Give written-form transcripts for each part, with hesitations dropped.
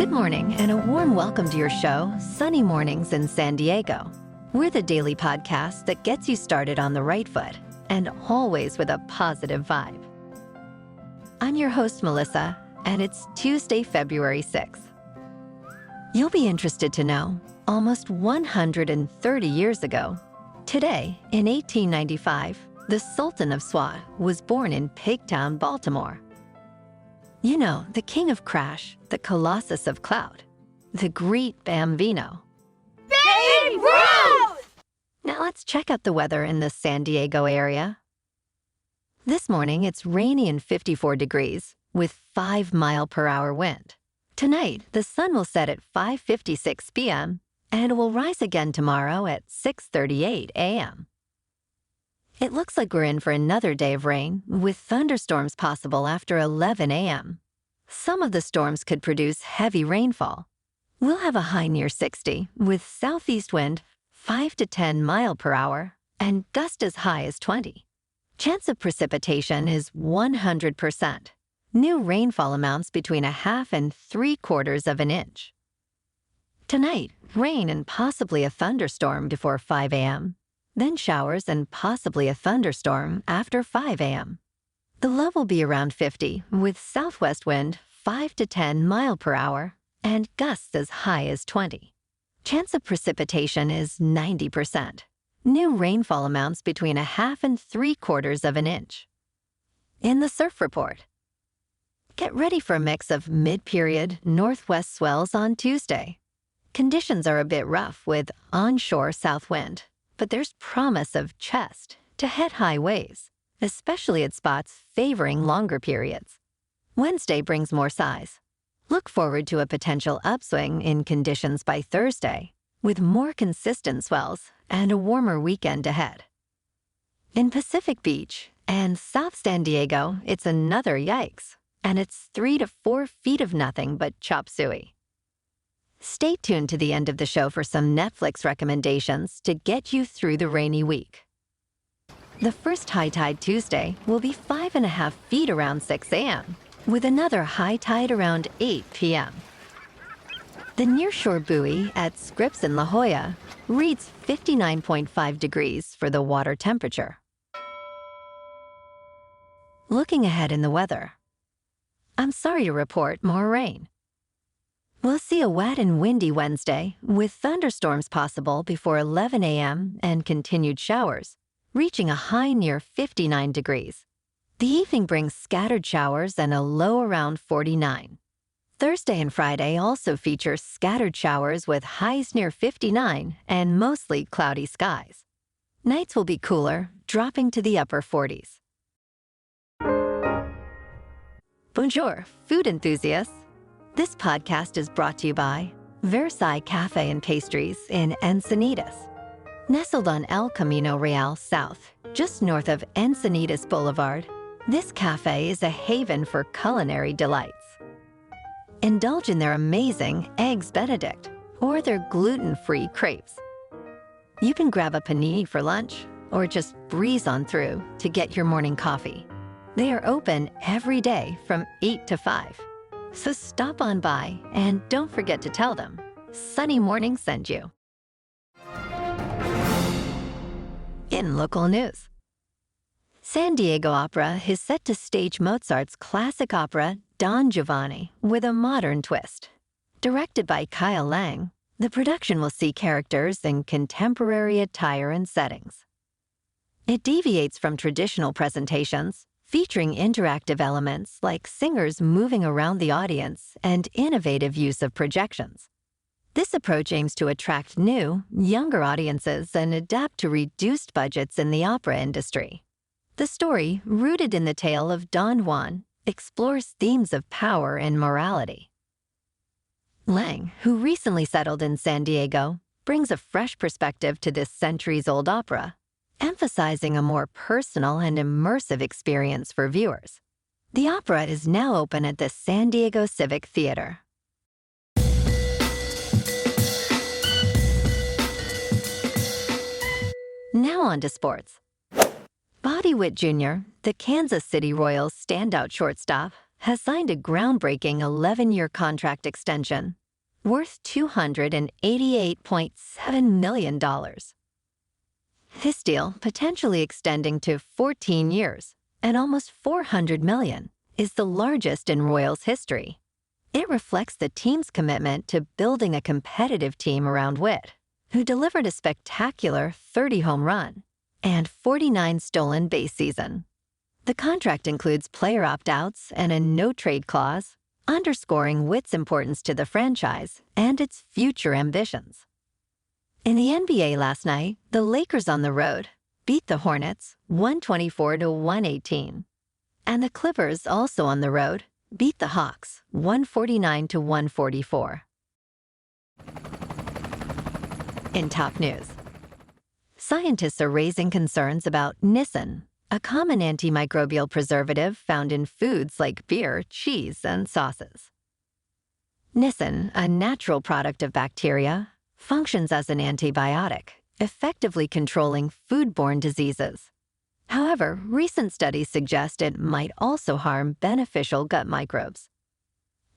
Good morning and a warm welcome to your show, Sunny Mornings in San Diego. We're the daily podcast that gets you started on the right foot and always with a positive vibe. I'm your host, Melissa, and it's Tuesday, February 6th. You'll be interested to know, almost 130 years ago, today, in 1895, the Sultan of Swat was born in Pigtown, Baltimore. You know, the king of crash, the colossus of cloud, the great Bambino. Babe Ruth! Now let's check out the weather in the San Diego area. This morning, it's rainy and 54 degrees with 5-mile-per-hour wind. Tonight, the sun will set at 5:56 p.m. and will rise again tomorrow at 6:38 a.m. It looks like we're in for another day of rain, with thunderstorms possible after 11 a.m. Some of the storms could produce heavy rainfall. We'll have a high near 60, with southeast wind 5 to 10 miles per hour and gust as high as 20. Chance of precipitation is 100%. New rainfall amounts between 1/2 and 3/4 of an inch. Tonight, rain and possibly a thunderstorm before 5 a.m. Then showers and possibly a thunderstorm after 5 a.m. The low will be around 50, with southwest wind 5 to 10 miles per hour and gusts as high as 20. Chance of precipitation is 90%. New rainfall amounts between 1/2 and 3/4 of an inch. In the surf report, get ready for a mix of mid-period northwest swells on Tuesday. Conditions are a bit rough with onshore south wind, but there's promise of chest to head-high waves, especially at spots favoring longer periods. Wednesday brings more size. Look forward to a potential upswing in conditions by Thursday, with more consistent swells and a warmer weekend ahead. In Pacific Beach and South San Diego, it's another yikes, and it's 3 to 4 feet of nothing but chop suey. Stay tuned to the end of the show for some Netflix recommendations to get you through the rainy week. The first high tide Tuesday will be 5.5 feet around 6 a.m., with another high tide around 8 p.m. The nearshore buoy at Scripps in La Jolla reads 59.5 degrees for the water temperature. Looking ahead in the weather, I'm sorry to report more rain. We'll see a wet and windy Wednesday, with thunderstorms possible before 11 a.m. and continued showers, reaching a high near 59 degrees. The evening brings scattered showers and a low around 49. Thursday and Friday also feature scattered showers with highs near 59 and mostly cloudy skies. Nights will be cooler, dropping to the upper 40s. Bonjour, food enthusiasts. This podcast is brought to you by Versailles Cafe and Pastries in Encinitas. Nestled on El Camino Real South, just north of Encinitas Boulevard, this cafe is a haven for culinary delights. Indulge in their amazing Eggs Benedict or their gluten-free crepes. You can grab a panini for lunch or just breeze on through to get your morning coffee. They are open every day from 8 to 5. So stop on by and don't forget to tell them Sunny Morning sent you. In local news, San Diego Opera is set to stage Mozart's classic opera Don Giovanni with a modern twist. Directed by Kyle Lang, the production will see characters in contemporary attire and settings. It deviates from traditional presentations, featuring interactive elements like singers moving around the audience and innovative use of projections. This approach aims to attract new, younger audiences and adapt to reduced budgets in the opera industry. The story, rooted in the tale of Don Juan, explores themes of power and morality. Lang, who recently settled in San Diego, brings a fresh perspective to this centuries-old opera, emphasizing a more personal and immersive experience for viewers. The opera is now open at the San Diego Civic Theater. Now on to sports. Witt Jr., the Kansas City Royals standout shortstop, has signed a groundbreaking 11-year contract extension worth $288.7 million. This deal, potentially extending to 14 years and almost $400 million, is the largest in Royals history. It reflects the team's commitment to building a competitive team around Witt, who delivered a spectacular 30-home run and 49 stolen base season. The contract includes player opt-outs and a no-trade clause, underscoring Witt's importance to the franchise and its future ambitions. In the NBA last night, the Lakers on the road beat the Hornets 124-118. And the Clippers, also on the road, beat the Hawks 149-144. In top news, scientists are raising concerns about nisin, a common antimicrobial preservative found in foods like beer, cheese, and sauces. Nisin, a natural product of bacteria, functions as an antibiotic, effectively controlling foodborne diseases. However, recent studies suggest it might also harm beneficial gut microbes.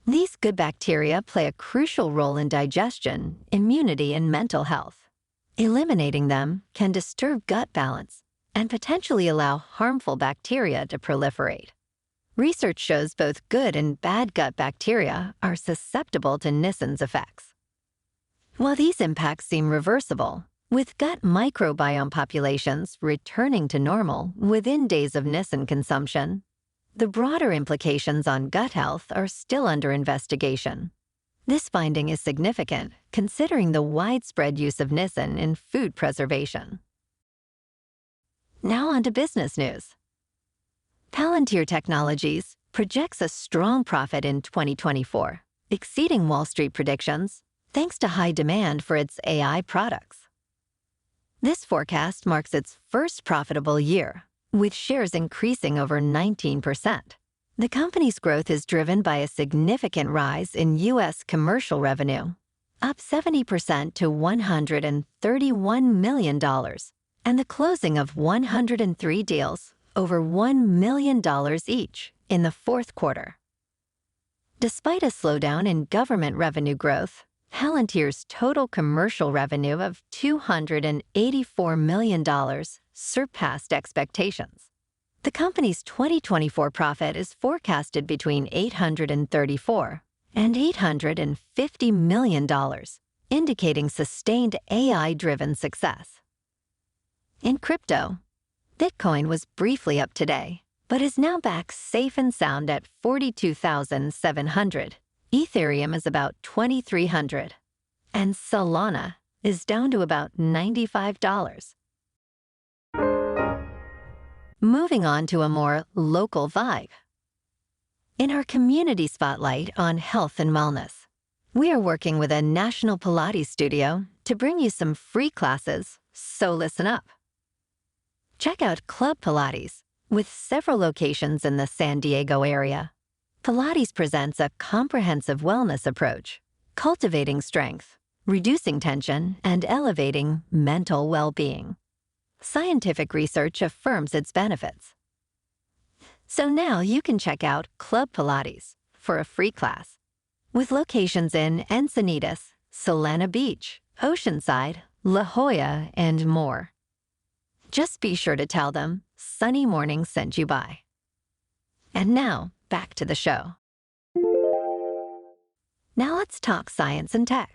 These good bacteria play a crucial role in digestion, immunity, and mental health. Eliminating them can disturb gut balance and potentially allow harmful bacteria to proliferate. Research shows both good and bad gut bacteria are susceptible to nisin's effects. While these impacts seem reversible, with gut microbiome populations returning to normal within days of nisin consumption, the broader implications on gut health are still under investigation. This finding is significant, considering the widespread use of nisin in food preservation. Now on to business news. Palantir Technologies projects a strong profit in 2024, exceeding Wall Street predictions thanks to high demand for its AI products. This forecast marks its first profitable year, with shares increasing over 19%. The company's growth is driven by a significant rise in U.S. commercial revenue, up 70% to $131 million, and the closing of 103 deals over $1 million each in the fourth quarter. Despite a slowdown in government revenue growth, Palantir's total commercial revenue of $284 million surpassed expectations. The company's 2024 profit is forecasted between $834 and $850 million, indicating sustained AI-driven success. In crypto, Bitcoin was briefly up today, but is now back safe and sound at 42,700. Ethereum is about 2,300, and Solana is down to about $95. Moving on to a more local vibe. In our community spotlight on health and wellness, we are working with a national Pilates studio to bring you some free classes, so listen up. Check out Club Pilates, with several locations in the San Diego area. Pilates presents a comprehensive wellness approach, cultivating strength, reducing tension, and elevating mental well-being. Scientific research affirms its benefits. So now you can check out Club Pilates for a free class, with locations in Encinitas, Solana Beach, Oceanside, La Jolla, and more. Just be sure to tell them Sunny Morning sent you by. And now, back to the show. Now let's talk science and tech.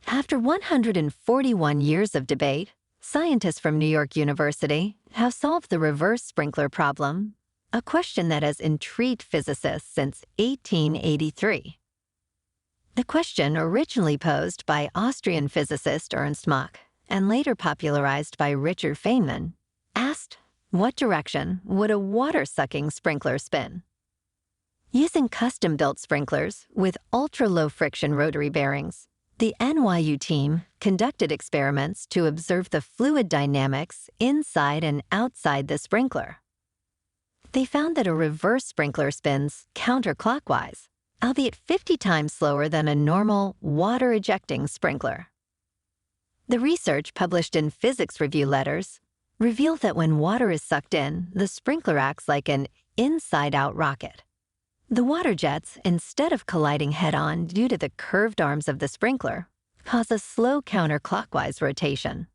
After 141 years of debate, scientists from New York University have solved the reverse sprinkler problem, a question that has intrigued physicists since 1883. The question, originally posed by Austrian physicist Ernst Mach and later popularized by Richard Feynman, asked, what direction would a water-sucking sprinkler spin? Using custom-built sprinklers with ultra-low friction rotary bearings, the NYU team conducted experiments to observe the fluid dynamics inside and outside the sprinkler. They found that a reverse sprinkler spins counterclockwise, albeit 50 times slower than a normal water-ejecting sprinkler. The research, published in Physics Review Letters, revealed that when water is sucked in, the sprinkler acts like an inside-out rocket. The water jets, instead of colliding head-on due to the curved arms of the sprinkler, cause a slow counterclockwise rotation.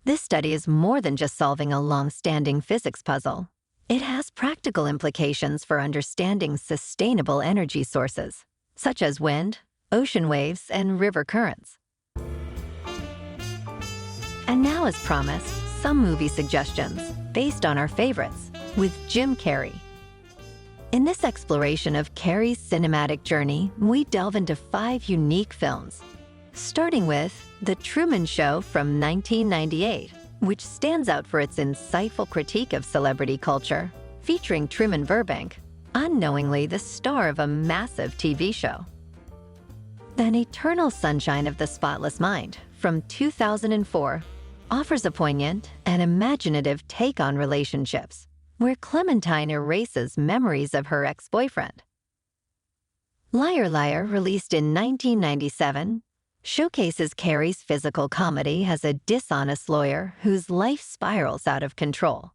This study is more than just solving a long-standing physics puzzle. It has practical implications for understanding sustainable energy sources, such as wind, ocean waves, and river currents. And now, as promised, some movie suggestions based on our favorites with Jim Carrey. In this exploration of Carrey's cinematic journey, we delve into 5 unique films, starting with The Truman Show from 1998, which stands out for its insightful critique of celebrity culture, featuring Truman Burbank, unknowingly the star of a massive TV show. Then Eternal Sunshine of the Spotless Mind from 2004 offers a poignant and imaginative take on relationships, where Clementine erases memories of her ex-boyfriend. Liar Liar, released in 1997, showcases Carrey's physical comedy as a dishonest lawyer whose life spirals out of control.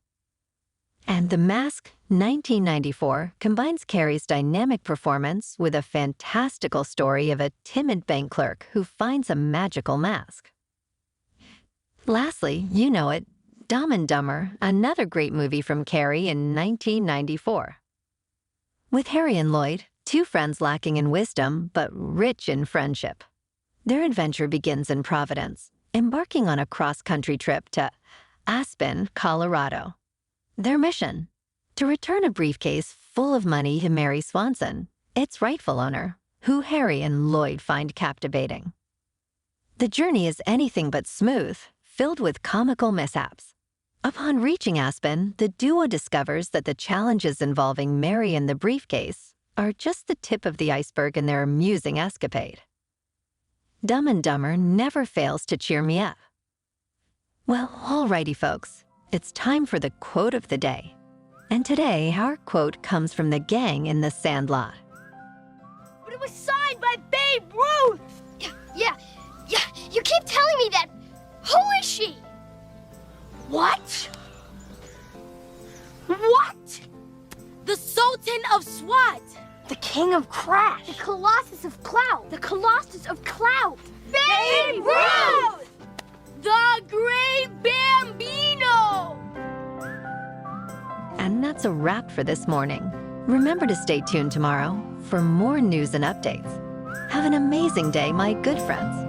And The Mask, 1994, combines Carrey's dynamic performance with a fantastical story of a timid bank clerk who finds a magical mask. Lastly, you know it, Dumb and Dumber, another great movie from Carrey in 1994. With Harry and Lloyd, 2 friends lacking in wisdom but rich in friendship. Their adventure begins in Providence, embarking on a cross-country trip to Aspen, Colorado. Their mission? To return a briefcase full of money to Mary Swanson, its rightful owner, who Harry and Lloyd find captivating. The journey is anything but smooth, filled with comical mishaps. Upon reaching Aspen, the duo discovers that the challenges involving Mary and the briefcase are just the tip of the iceberg in their amusing escapade. Dumb and Dumber never fails to cheer me up. Well, alrighty folks, it's time for the quote of the day. And today, our quote comes from the gang in The Sandlot. But it was signed by Babe Ruth! Yeah, you keep telling me that. Who is she? What? What? The Sultan of Swat! The King of Crash! The Colossus of Cloud! The Colossus of Cloud! Babe Ruth! The Great Bambino! And that's a wrap for this morning. Remember to stay tuned tomorrow for more news and updates. Have an amazing day, my good friends.